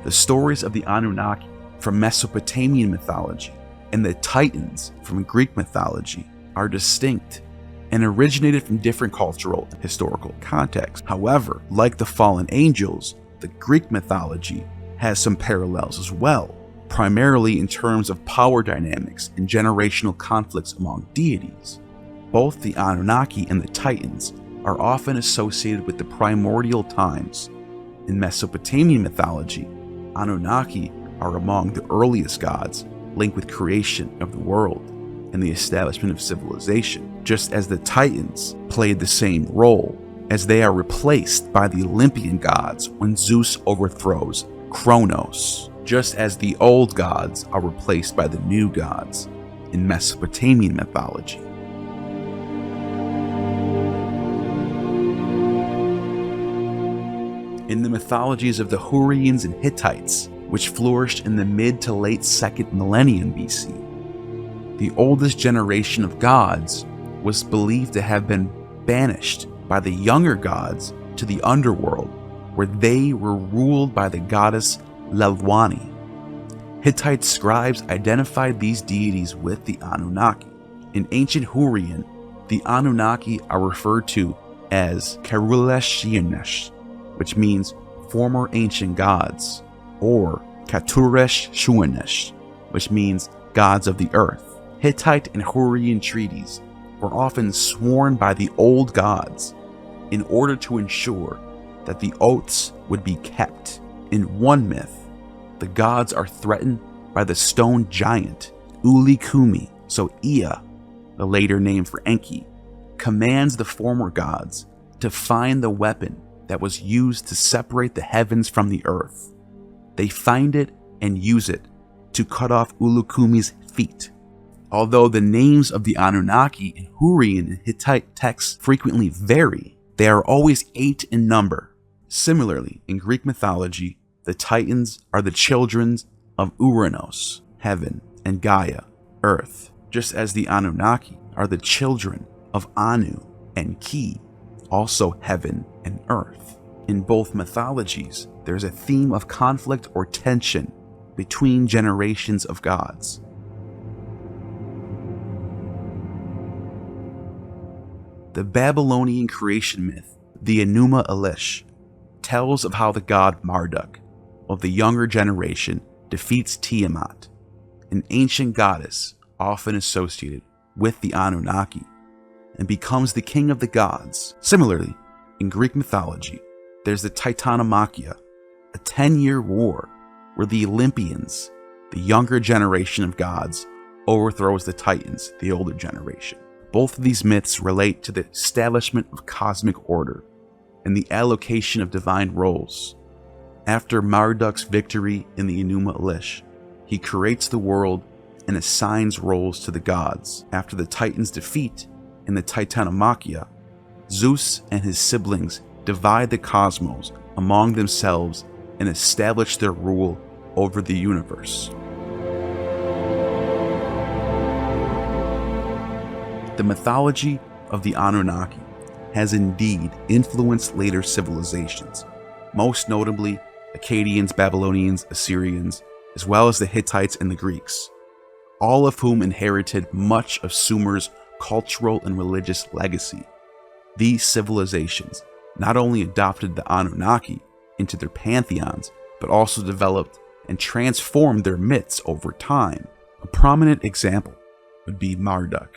The stories of the Anunnaki from Mesopotamian mythology and the Titans from Greek mythology are distinct and originated from different cultural and historical contexts. However, like the fallen angels, the Greek mythology has some parallels as well, primarily in terms of power dynamics and generational conflicts among deities. Both the Anunnaki and the Titans are often associated with the primordial times. In Mesopotamian mythology, Anunnaki are among the earliest gods linked with creation of the world and the establishment of civilization, just as the Titans played the same role, as they are replaced by the Olympian gods when Zeus overthrows Kronos, just as the old gods are replaced by the new gods in Mesopotamian mythology. In the mythologies of the Hurrians and Hittites, which flourished in the mid to late 2nd millennium BC, the oldest generation of gods was believed to have been banished by the younger gods to the underworld, where they were ruled by the goddess Lelwani. Hittite scribes identified these deities with the Anunnaki. In ancient Hurrian, the Anunnaki are referred to as Kerulesh-Shinesh, which means former ancient gods, or Katuresh-Shuanesh, which means gods of the earth. Hittite and Hurrian treaties were often sworn by the old gods in order to ensure that the oaths would be kept. In one myth, the gods are threatened by the stone giant Ulikumi, so Ea, the later name for Enki, commands the former gods to find the weapon that was used to separate the heavens from the earth. They find it and use it to cut off Ulukumi's feet. Although the names of the Anunnaki in Hurrian and Hittite texts frequently vary, they are always 8 in number. Similarly, in Greek mythology, the Titans are the children of Uranos, heaven, and Gaia, earth, just as the Anunnaki are the children of Anu and Ki, also heaven and earth. In both mythologies, there's a theme of conflict or tension between generations of gods. The Babylonian creation myth, the Enuma Elish, tells of how the god Marduk of the younger generation defeats Tiamat, an ancient goddess often associated with the Anunnaki, and becomes the king of the gods. Similarly, in Greek mythology, there's the Titanomachia, a 10-year war where the Olympians, the younger generation of gods, overthrows the Titans, the older generation. Both of these myths relate to the establishment of cosmic order and the allocation of divine roles. After Marduk's victory in the Enuma Elish, he creates the world and assigns roles to the gods. After the Titans' defeat in the Titanomachia, Zeus and his siblings divide the cosmos among themselves and establish their rule over the universe. The mythology of the Anunnaki has indeed influenced later civilizations, most notably Akkadians, Babylonians, Assyrians, as well as the Hittites and the Greeks, all of whom inherited much of Sumer's cultural and religious legacy. These civilizations not only adopted the Anunnaki into their pantheons, but also developed and transformed their myths over time. A prominent example would be Marduk,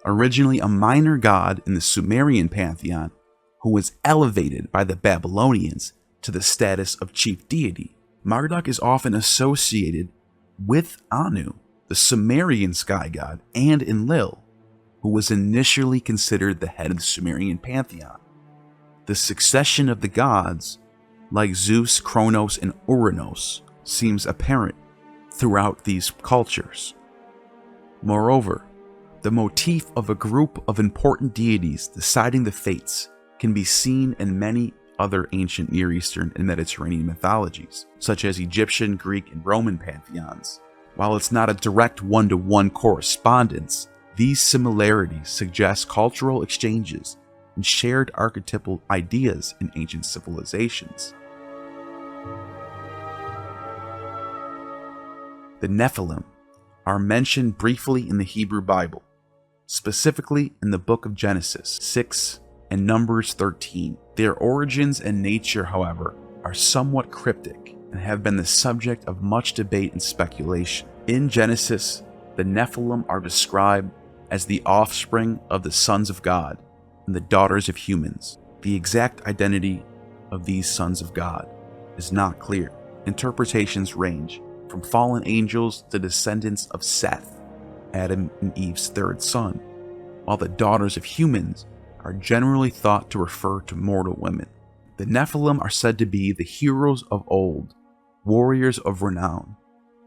originally a minor god in the Sumerian pantheon, who was elevated by the Babylonians to the status of chief deity. Marduk is often associated with Anu, the Sumerian sky god, and Enlil, who was initially considered the head of the Sumerian pantheon. The succession of the gods, like Zeus, Kronos, and Uranos, seems apparent throughout these cultures. Moreover, the motif of a group of important deities deciding the fates can be seen in many other ancient Near Eastern and Mediterranean mythologies, such as Egyptian, Greek, and Roman pantheons. While it's not a direct one-to-one correspondence, these similarities suggest cultural exchanges and shared archetypal ideas in ancient civilizations. The Nephilim are mentioned briefly in the Hebrew Bible, specifically in the book of Genesis 6 and Numbers 13. Their origins and nature, however, are somewhat cryptic and have been the subject of much debate and speculation. In Genesis, the Nephilim are described as the offspring of the sons of God and the daughters of humans. The exact identity of these sons of God is not clear. Interpretations range from fallen angels to descendants of Seth, Adam and Eve's third son, while the daughters of humans are generally thought to refer to mortal women. The Nephilim are said to be the heroes of old, warriors of renown,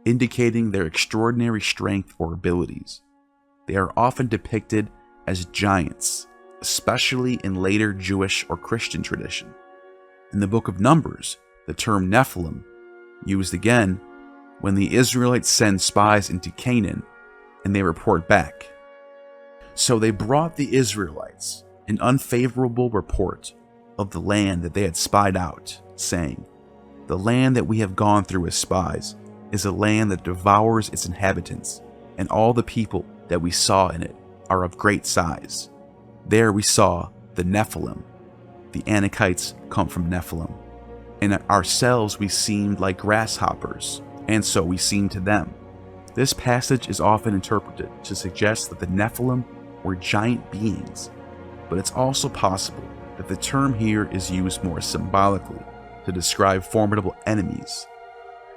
indicating their extraordinary strength or abilities. They are often depicted as giants, especially in later Jewish or Christian tradition. In the book of Numbers, the term Nephilim, used again when the Israelites send spies into Canaan and they report back. So they brought the Israelites an unfavorable report of the land that they had spied out, saying, "The land that we have gone through as spies is a land that devours its inhabitants, and all the people that we saw in it are of great size. There we saw the Nephilim. The Anakites come from Nephilim. And ourselves we seemed like grasshoppers, and so we seemed to them." This passage is often interpreted to suggest that the Nephilim were giant beings, but it's also possible that the term here is used more symbolically to describe formidable enemies.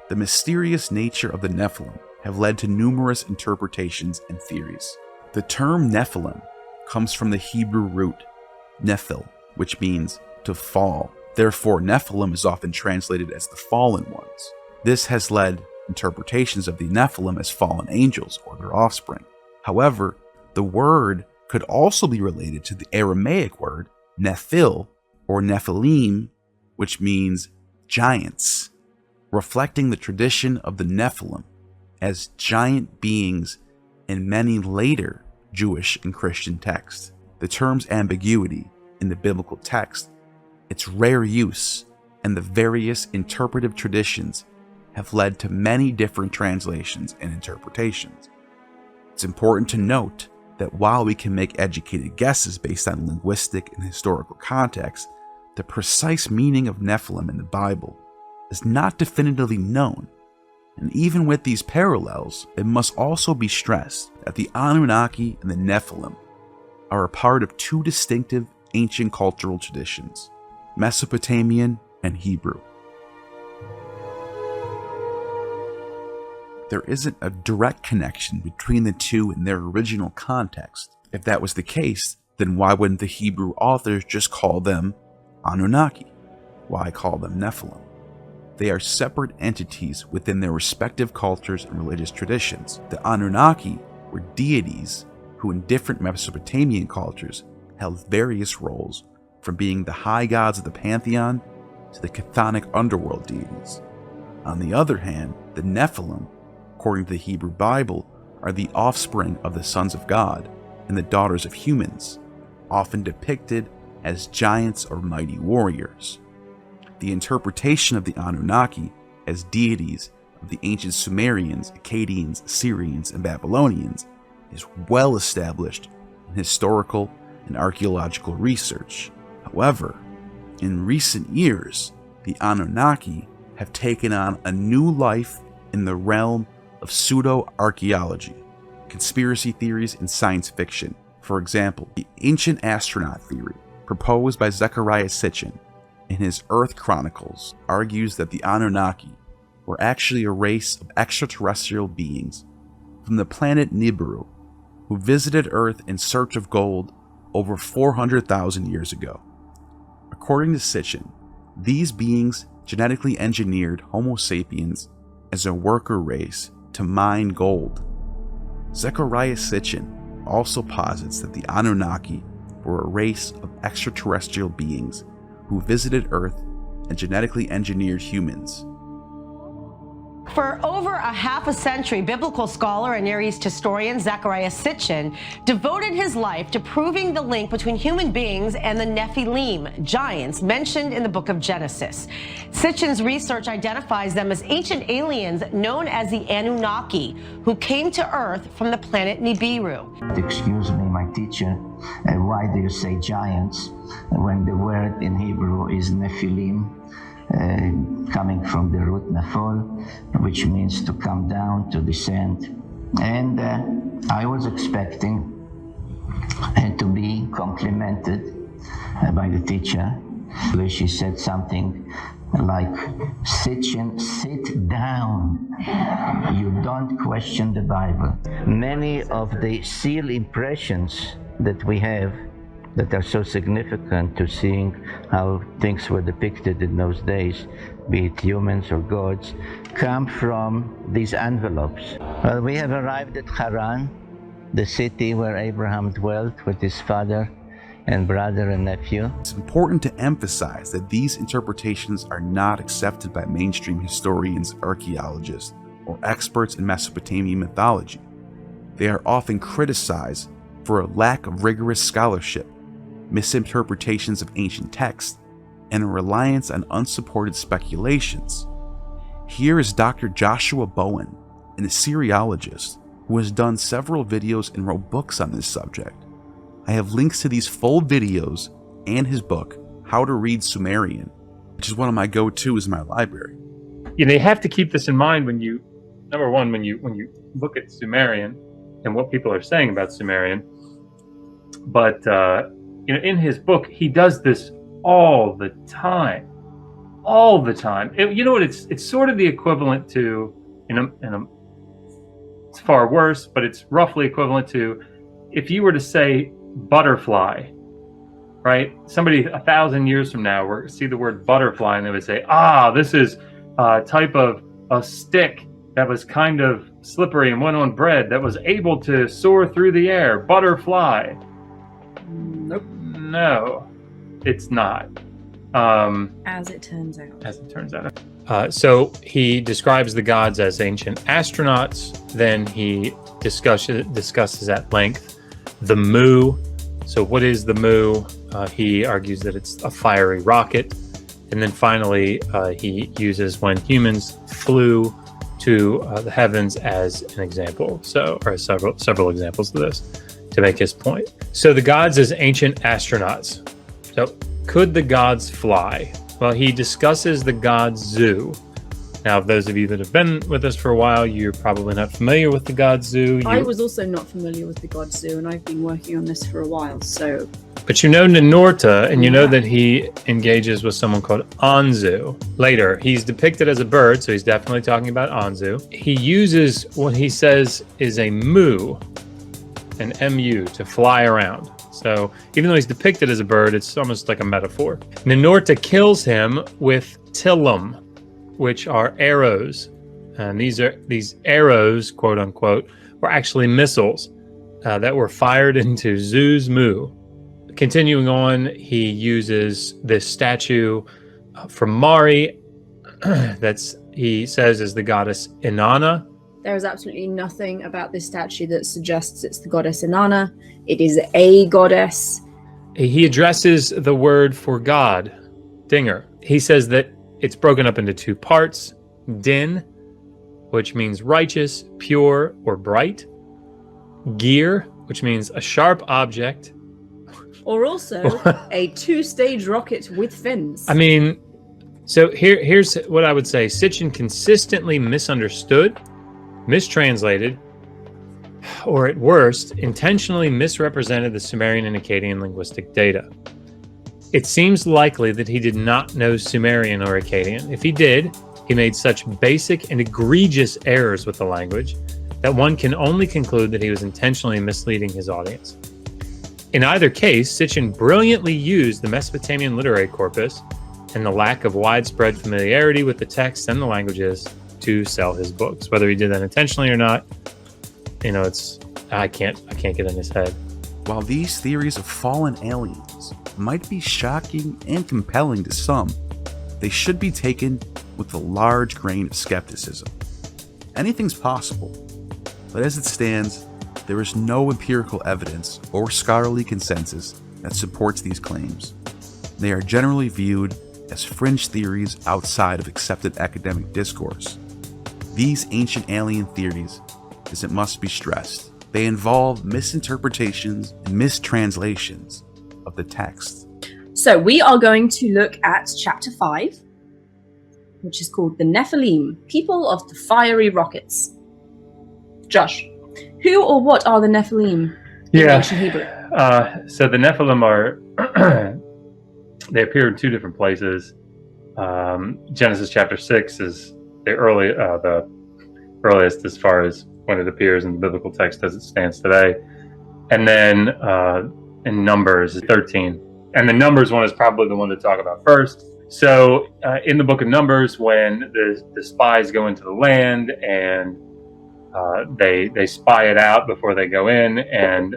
The mysterious nature of the Nephilim have led to numerous interpretations and theories. The term Nephilim comes from the Hebrew root nephil, which means to fall. Therefore, Nephilim is often translated as the fallen ones. This has led interpretations of the Nephilim as fallen angels or their offspring. However, the word could also be related to the Aramaic word nephil or Nephilim, which means giants, reflecting the tradition of the Nephilim as giant beings in many later Jewish and Christian texts. The term's ambiguity in the biblical text, its rare use, and the various interpretive traditions have led to many different translations and interpretations. It's important to note that while we can make educated guesses based on linguistic and historical context, the precise meaning of Nephilim in the Bible is not definitively known. And even with these parallels, it must also be stressed that the Anunnaki and the Nephilim are a part of two distinctive ancient cultural traditions, Mesopotamian and Hebrew. There isn't a direct connection between the two in their original context. If that was the case, then why wouldn't the Hebrew authors just call them Anunnaki? Why call them Nephilim? They are separate entities within their respective cultures and religious traditions. The Anunnaki were deities who in different Mesopotamian cultures held various roles, from being the high gods of the pantheon to the chthonic underworld deities. On the other hand, the Nephilim, according to the Hebrew Bible, are the offspring of the sons of God and the daughters of humans, often depicted as giants or mighty warriors. The interpretation of the Anunnaki as deities of the ancient Sumerians, Akkadians, Assyrians, and Babylonians is well established in historical and archaeological research. However, in recent years, the Anunnaki have taken on a new life in the realm of pseudo-archaeology, conspiracy theories, and science fiction. For example, the ancient astronaut theory, proposed by Zecharia Sitchin in his Earth Chronicles, argues that the Anunnaki were actually a race of extraterrestrial beings from the planet Nibiru who visited Earth in search of gold over 400,000 years ago. According to Sitchin, these beings genetically engineered Homo sapiens as a worker race to mine gold. Zecharia Sitchin also posits that the Anunnaki were a race of extraterrestrial beings who visited Earth and genetically engineered humans. For over a half a century, biblical scholar and Near East historian Zecharia Sitchin devoted his life to proving the link between human beings and the Nephilim, giants mentioned in the book of Genesis. Sitchin's research identifies them as ancient aliens known as the Anunnaki, who came to Earth from the planet Nibiru. Excuse me, my teacher, why do you say giants when the word in Hebrew is Nephilim? Coming from the root nephol, which means to come down, to descend. And I was expecting to be complimented by the teacher. She said something like, Sitchin, sit down. You don't question the Bible. Many of the seal impressions that we have that are so significant to seeing how things were depicted in those days, be it humans or gods, come from these envelopes. Well, we have arrived at Haran, the city where Abraham dwelt with his father and brother and nephew. It's important to emphasize that these interpretations are not accepted by mainstream historians, archaeologists, or experts in Mesopotamian mythology. They are often criticized for a lack of rigorous scholarship, misinterpretations of ancient texts, and a reliance on unsupported speculations. Here is Dr. Joshua Bowen, an Assyriologist who has done several videos and wrote books on this subject. I have links to these full videos and his book, How to Read Sumerian, which is one of my go-tos in my library. You know, you have to keep this in mind when you, number one, when you look at Sumerian and what people are saying about Sumerian. But you know, in his book, he does this all the time. You know what? It's sort of the equivalent to, it's far worse, but it's roughly equivalent to if you were to say butterfly, right? Somebody 1,000 years from now would see the word butterfly and they would say, this is a type of a stick that was kind of slippery and went on bread that was able to soar through the air. Butterfly. Nope. No, it's not. As it turns out. So he describes the gods as ancient astronauts. Then he discusses at length the Mu. So what is the Mu? He argues that it's a fiery rocket. And then finally, he uses when humans flew to the heavens as an example. So, or several examples of this to make his point. So the gods as ancient astronauts. So could the gods fly? Well, he discusses the god Zu. Now, those of you that have been with us for a while, you're probably not familiar with the god Zu. I was also not familiar with the god Zu, and I've been working on this for a while, so... But you know Ninurta, and you know that he engages with someone called Anzu. Later, he's depicted as a bird, so he's definitely talking about Anzu. He uses what he says is a mu, an mu, to fly around. So even though he's depicted as a bird, it's almost like a metaphor. Ninurta kills him with Tilum, which are arrows. And these arrows, quote unquote, were actually missiles that were fired into Zu's Mu. Continuing on, he uses this statue from Mari he says is the goddess Inanna. There is absolutely nothing about this statue that suggests it's the goddess Inanna. It is a goddess. He addresses the word for God, Dinger. He says that it's broken up into two parts. Din, which means righteous, pure, or bright. Gear, which means a sharp object. Or also a two-stage rocket with fins. I mean, so here's what I would say. Sitchin consistently misunderstood, mistranslated, or at worst, intentionally misrepresented the Sumerian and Akkadian linguistic data. It seems likely that he did not know Sumerian or Akkadian. If he did, he made such basic and egregious errors with the language that one can only conclude that he was intentionally misleading his audience. In either case, Sitchin brilliantly used the Mesopotamian literary corpus and the lack of widespread familiarity with the text and the languages to sell his books. Whether he did that intentionally or not, I can't get in his head. While these theories of fallen aliens might be shocking and compelling to some, they should be taken with a large grain of skepticism. Anything's possible, but as it stands, there is no empirical evidence or scholarly consensus that supports these claims. They are generally viewed as fringe theories outside of accepted academic discourse. These ancient alien theories, as it must be stressed, they involve misinterpretations and mistranslations of the text. So we are going to look at chapter 5, which is called The Nephilim, People of the Fiery Rockets. Josh, who or what are the Nephilim in ancient Hebrew? So the Nephilim are, they appear in two different places. Genesis chapter 6 is the earliest as far as when it appears in the biblical text as it stands today. And then in Numbers 13. And the Numbers one is probably the one to talk about first. So in the book of Numbers, when the spies go into the land and they spy it out before they go in, and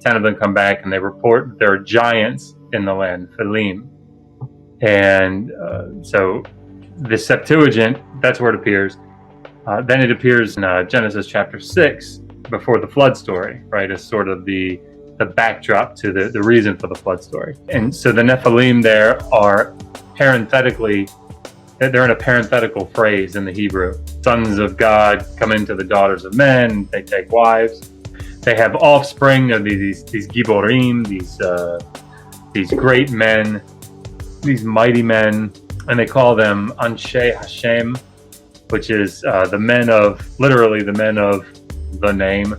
10 of them come back and they report there are giants in the land, Nephilim. And so the Septuagint, that's where it appears. Then it appears in Genesis chapter 6 before the flood story, right, as sort of the backdrop to the reason for the flood story. And so the Nephilim there are parenthetically, they're in a parenthetical phrase in the Hebrew. Sons of God come into the daughters of men, they take wives. They have offspring of these Giborim, these great men, these mighty men, and they call them Anshe Hashem, which is literally the men of the name.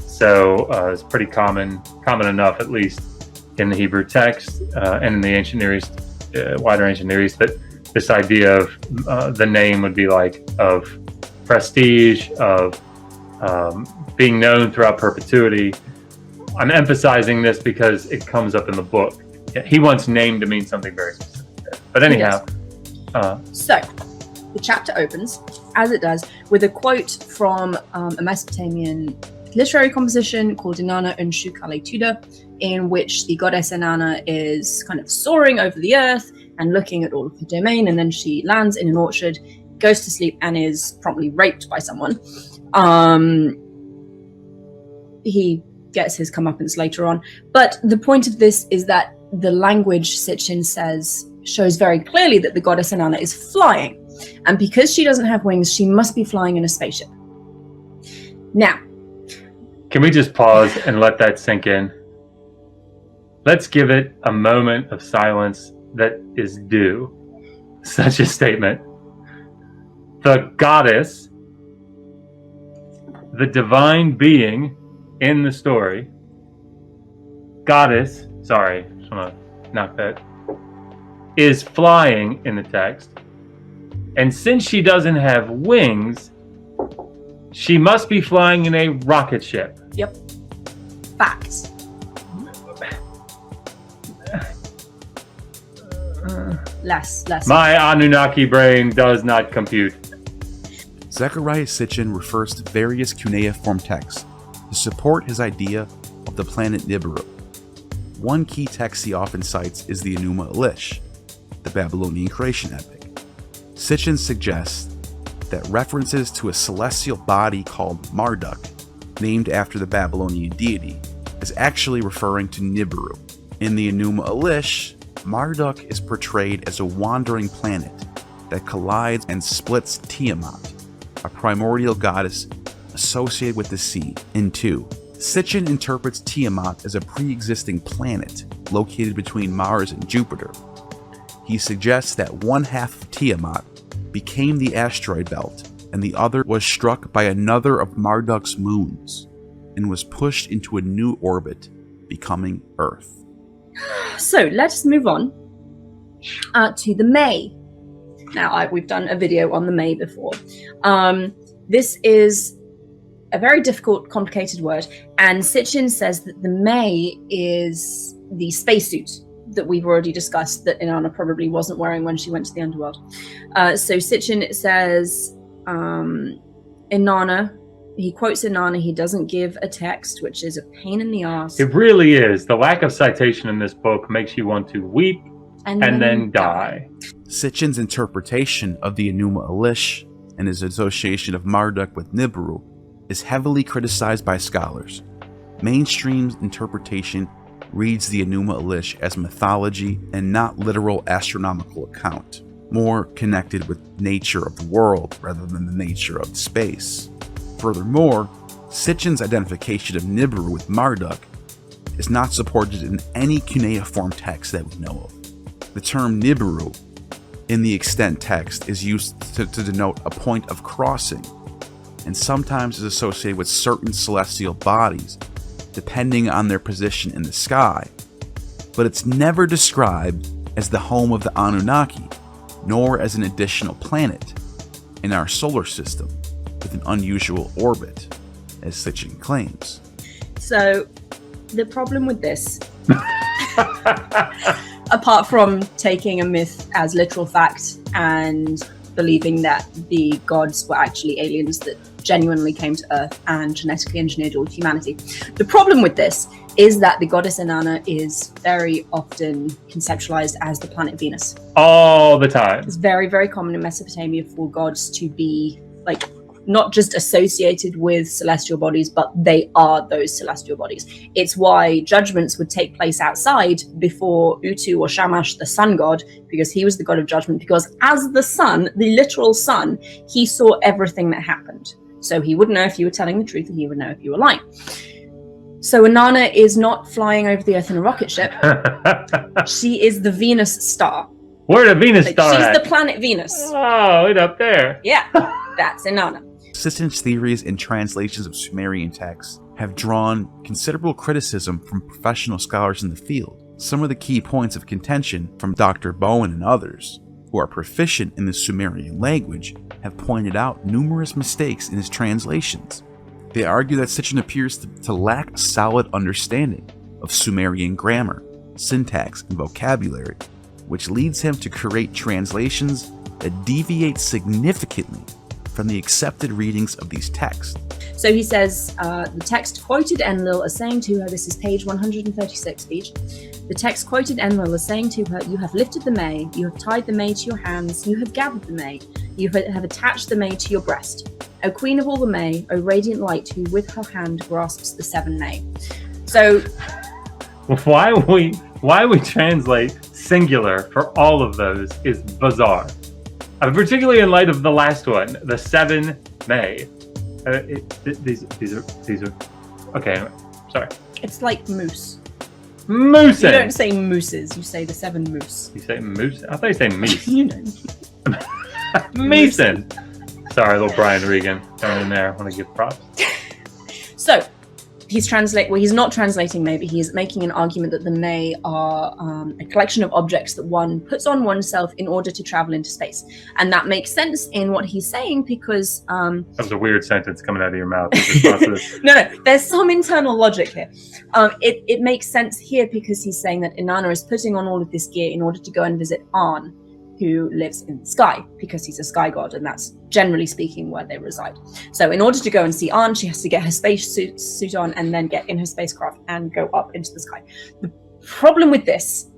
So it's pretty common enough, at least in the Hebrew text and in the ancient Near East, wider ancient Near East, that this idea of the name would be like of prestige, of being known throughout perpetuity. I'm emphasizing this because it comes up in the book. He wants name to mean something very specific. But anyhow. So the chapter opens, as it does, with a quote from a Mesopotamian literary composition called Inanna Unshu Kaletuda, in which the goddess Inanna is kind of soaring over the earth and looking at all of her domain, and then she lands in an orchard, goes to sleep, and is promptly raped by someone. He gets his comeuppance later on. But the point of this is that the language, Sitchin says, shows very clearly that the goddess Inanna is flying. And because she doesn't have wings, she must be flying in a spaceship. Now, can we just pause and let that sink in? Let's give it a moment of silence that is due such a statement. The goddess, the divine being in the story, goddess, sorry, just want to knock that, is flying in the text. And since she doesn't have wings, she must be flying in a rocket ship. Yep. Facts. Less. My Anunnaki brain does not compute. Zechariah Sitchin refers to various cuneiform texts to support his idea of the planet Nibiru. One key text he often cites is the Enuma Elish, the Babylonian creation epic. Sitchin suggests that references to a celestial body called Marduk, named after the Babylonian deity, is actually referring to Nibiru. In the Enuma Elish, Marduk is portrayed as a wandering planet that collides and splits Tiamat, a primordial goddess associated with the sea, in two. Sitchin interprets Tiamat as a pre-existing planet located between Mars and Jupiter. He suggests that one half of Tiamat became the asteroid belt, and the other was struck by another of Marduk's moons and was pushed into a new orbit, becoming Earth. So let's move on to the May. Now, we've done a video on the May before. This is a very difficult, complicated word, and Sitchin says that the May is the spacesuit that we've already discussed that Inanna probably wasn't wearing when she went to the underworld. So Sitchin says Inanna, he quotes Inanna, he doesn't give a text, which is a pain in the ass. It really is. The lack of citation in this book makes you want to weep and then die. Sitchin's interpretation of the Enuma Elish and his association of Marduk with Nibiru is heavily criticized by scholars. Mainstream interpretation reads the Enuma Elish as mythology and not literal astronomical account, more connected with nature of the world rather than the nature of space. Furthermore, Sitchin's identification of Nibiru with Marduk is not supported in any cuneiform text that we know of. The term Nibiru in the extant text is used to denote a point of crossing, and sometimes is associated with certain celestial bodies, depending on their position in the sky, but it's never described as the home of the Anunnaki, nor as an additional planet in our solar system with an unusual orbit, as Sitchin claims. So, the problem with this, apart from taking a myth as literal fact and believing that the gods were actually aliens that genuinely came to Earth and genetically engineered all humanity, the problem with this is that the goddess Inanna is very often conceptualized as the planet Venus. All the time. It's very, very common in Mesopotamia for gods to be like not just associated with celestial bodies, but they are those celestial bodies. It's why judgments would take place outside before Utu or Shamash, the sun god, because he was the god of judgment, because as the sun, the literal sun, he saw everything that happened. So he would know if you were telling the truth and he would know if you were lying. So Inanna is not flying over the Earth in a rocket ship. She is the Venus star. Where the Venus star She's at? the planet Venus. Oh, it up there. Yeah, that's Inanna. Sitchin's theories and translations of Sumerian texts have drawn considerable criticism from professional scholars in the field. Some of the key points of contention from Dr. Bowen and others, who are proficient in the Sumerian language, have pointed out numerous mistakes in his translations. They argue that Sitchin appears to lack a solid understanding of Sumerian grammar, syntax, and vocabulary, which leads him to create translations that deviate significantly from the accepted readings of these texts. So he says, the text quoted Enlil as saying to her, this is page 136 speech, the text quoted Enlil as saying to her, you have lifted the May, you have tied the May to your hands, you have gathered the May, you have attached the May to your breast. O queen of all the May, O radiant light who with her hand grasps the 7 May. So Why we translate singular for all of those is bizarre. Particularly in light of the last one, the 7 May. These are okay. Anyway, sorry. it's like moose. Moosin. You don't say mooses, you say the 7 moose. You say moose? I thought you say meese. You know. Meeson. Sorry, little Brian Regan down in there. I want to give props. So he's not translating May, but he's making an argument that the May are a collection of objects that one puts on oneself in order to travel into space. And that makes sense in what he's saying because... that was a weird sentence coming out of your mouth. In response to this. No, there's some internal logic here. It makes sense here because he's saying that Inanna is putting on all of this gear in order to go and visit An, who lives in the sky, because he's a sky god, and that's generally speaking where they reside. So in order to go and see An, she has to get her space suit on and then get in her spacecraft and go up into the sky. The problem with this,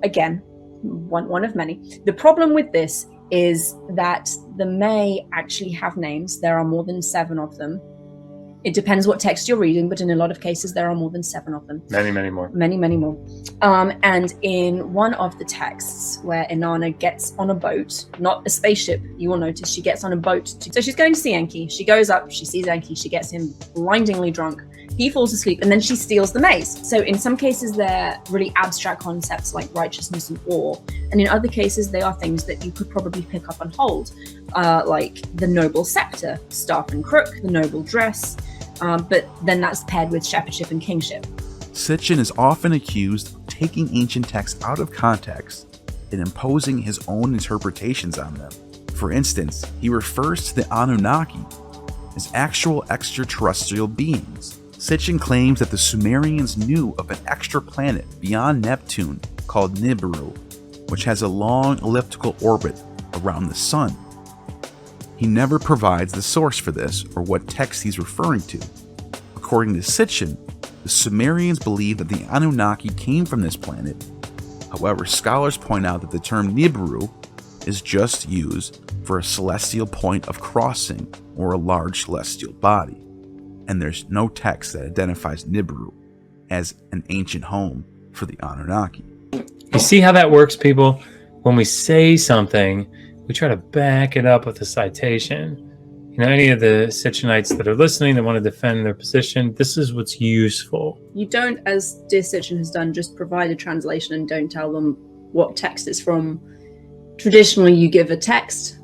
again, one of many, the problem with this is that the May actually have names. There are more than 7 of them. It depends what text you're reading, but in a lot of cases, there are more than 7 of them. Many more. Many more. And in one of the texts where Inanna gets on a boat, not a spaceship, you will notice she gets on a boat. So she's going to see Enki. She goes up, she sees Enki, she gets him blindingly drunk. He falls asleep, and then she steals the maze. So in some cases, they're really abstract concepts like righteousness and awe. And in other cases, they are things that you could probably pick up and hold, like the noble scepter, staff and crook, the noble dress. But then that's paired with shepherdship and kingship. Sitchin is often accused of taking ancient texts out of context and imposing his own interpretations on them. For instance, he refers to the Anunnaki as actual extraterrestrial beings. Sitchin claims that the Sumerians knew of an extra planet beyond Neptune called Nibiru, which has a long elliptical orbit around the sun. He never provides the source for this or what text he's referring to. According to Sitchin, the Sumerians believe that the Anunnaki came from this planet. However, scholars point out that the term Nibiru is just used for a celestial point of crossing or a large celestial body, and there's no text that identifies Nibiru as an ancient home for the Anunnaki. You see how that works, people? When we say something, we try to back it up with a citation. You know, any of the Sitchenites that are listening that want to defend their position, this is what's useful. You don't, as Dear Sitchin has done, just provide a translation and don't tell them what text it's from. Traditionally, you give a text.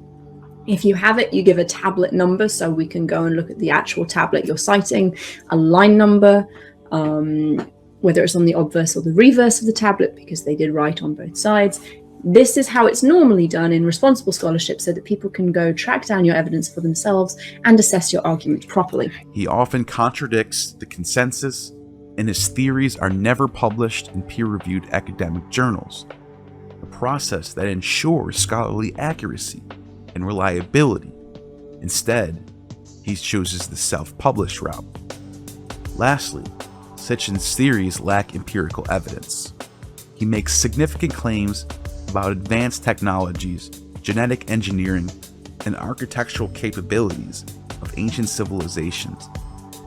If you have it, you give a tablet number so we can go and look at the actual tablet you're citing, a line number, whether it's on the obverse or the reverse of the tablet, because they did write on both sides. This is how it's normally done in responsible scholarship so that people can go track down your evidence for themselves and assess your argument properly. He often contradicts the consensus, and his theories are never published in peer-reviewed academic journals, a process that ensures scholarly accuracy and reliability. Instead, he chooses the self-published route. Lastly, Sitchin's theories lack empirical evidence. He makes significant claims about advanced technologies, genetic engineering, and architectural capabilities of ancient civilizations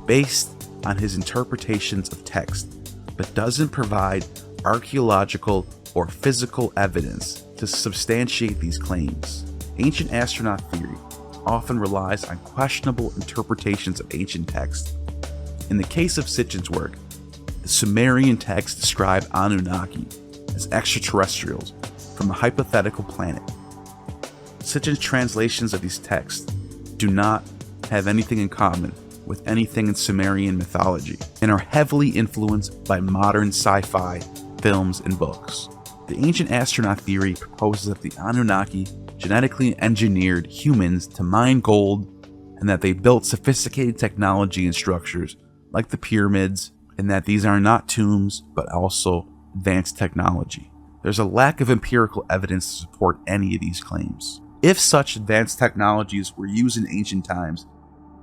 based on his interpretations of text, but doesn't provide archaeological or physical evidence to substantiate these claims. Ancient astronaut theory often relies on questionable interpretations of ancient text. In the case of Sitchin's work, the Sumerian texts describe Anunnaki as extraterrestrials from a hypothetical planet. Sitchin's translations of these texts do not have anything in common with anything in Sumerian mythology and are heavily influenced by modern sci-fi films and books. The ancient astronaut theory proposes that the Anunnaki genetically engineered humans to mine gold, and that they built sophisticated technology and structures like the pyramids, and that these are not tombs but also advanced technology. There's a lack of empirical evidence to support any of these claims. If such advanced technologies were used in ancient times,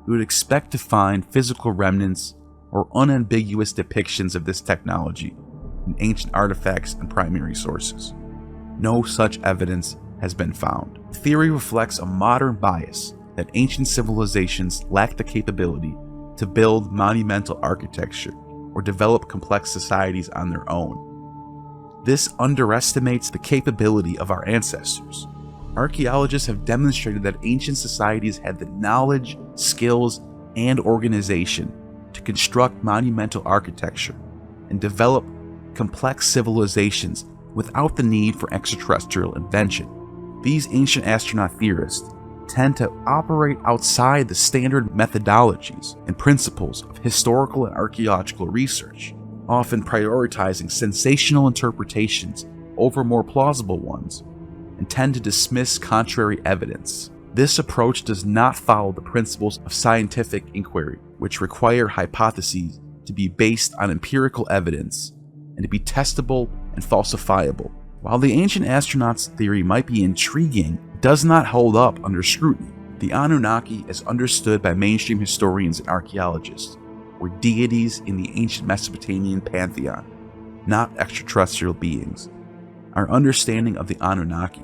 we would expect to find physical remnants or unambiguous depictions of this technology in ancient artifacts and primary sources. No such evidence has been found. The theory reflects a modern bias that ancient civilizations lack the capability to build monumental architecture or develop complex societies on their own. This underestimates the capability of our ancestors. Archaeologists have demonstrated that ancient societies had the knowledge, skills, and organization to construct monumental architecture and develop complex civilizations without the need for extraterrestrial invention. These ancient astronaut theorists tend to operate outside the standard methodologies and principles of historical and archaeological research, often prioritizing sensational interpretations over more plausible ones, and tend to dismiss contrary evidence. This approach does not follow the principles of scientific inquiry, which require hypotheses to be based on empirical evidence and to be testable and falsifiable. While the ancient astronauts theory might be intriguing, it does not hold up under scrutiny. The Anunnaki, as understood by mainstream historians and archaeologists, were deities in the ancient Mesopotamian pantheon, not extraterrestrial beings. Our understanding of the Anunnaki,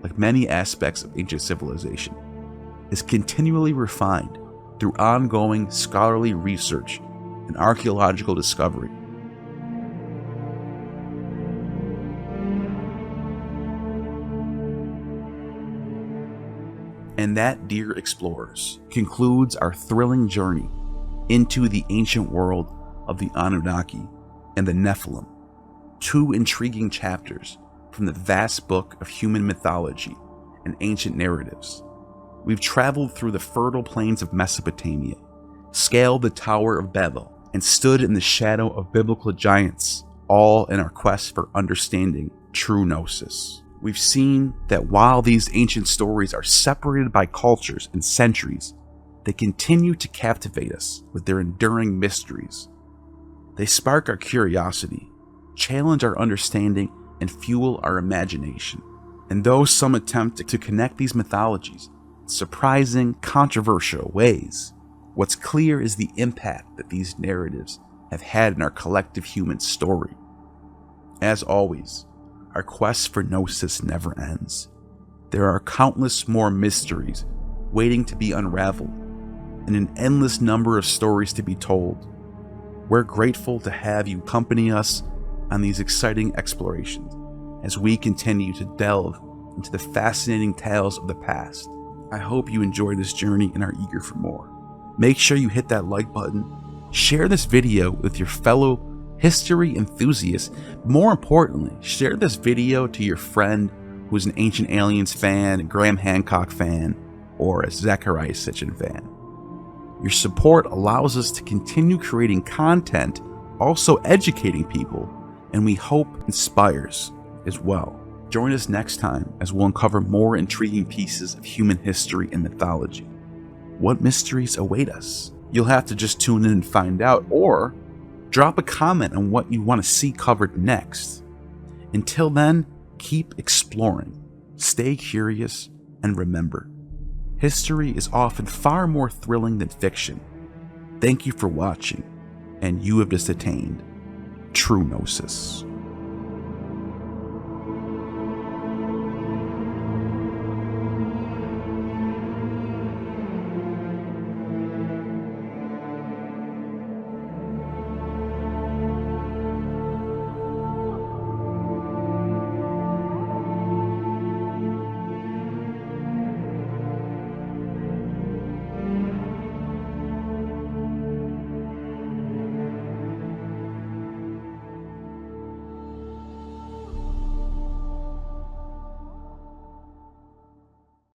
like many aspects of ancient civilization, is continually refined through ongoing scholarly research and archaeological discovery. And that, dear explorers, concludes our thrilling journey into the ancient world of the Anunnaki and the Nephilim, two intriguing chapters from the vast book of human mythology and ancient narratives. We've traveled through the fertile plains of Mesopotamia, scaled the Tower of Babel, and stood in the shadow of biblical giants, all in our quest for understanding true gnosis. We've seen that while these ancient stories are separated by cultures and centuries, they continue to captivate us with their enduring mysteries. They spark our curiosity, challenge our understanding, and fuel our imagination. And though some attempt to connect these mythologies in surprising, controversial ways, what's clear is the impact that these narratives have had in our collective human story. As always, our quest for gnosis never ends. there are countless more mysteries waiting to be unraveled, and an endless number of stories to be told. We're grateful to have you accompany us on these exciting explorations as we continue to delve into the fascinating tales of the past. I hope you enjoy this journey and are eager for more. Make sure you hit that like button, share this video with your fellow history enthusiasts. More importantly, share this video to your friend who's an Ancient Aliens fan, a Graham Hancock fan, or a Zecharia Sitchin fan. Your support allows us to continue creating content, also educating people, and we hope inspires as well. Join us next time as we'll uncover more intriguing pieces of human history and mythology. What mysteries await us? You'll have to just tune in and find out, or drop a comment on what you want to see covered next. Until then, keep exploring, stay curious, and remember, history is often far more thrilling than fiction. Thank you for watching, and you have just attained true gnosis.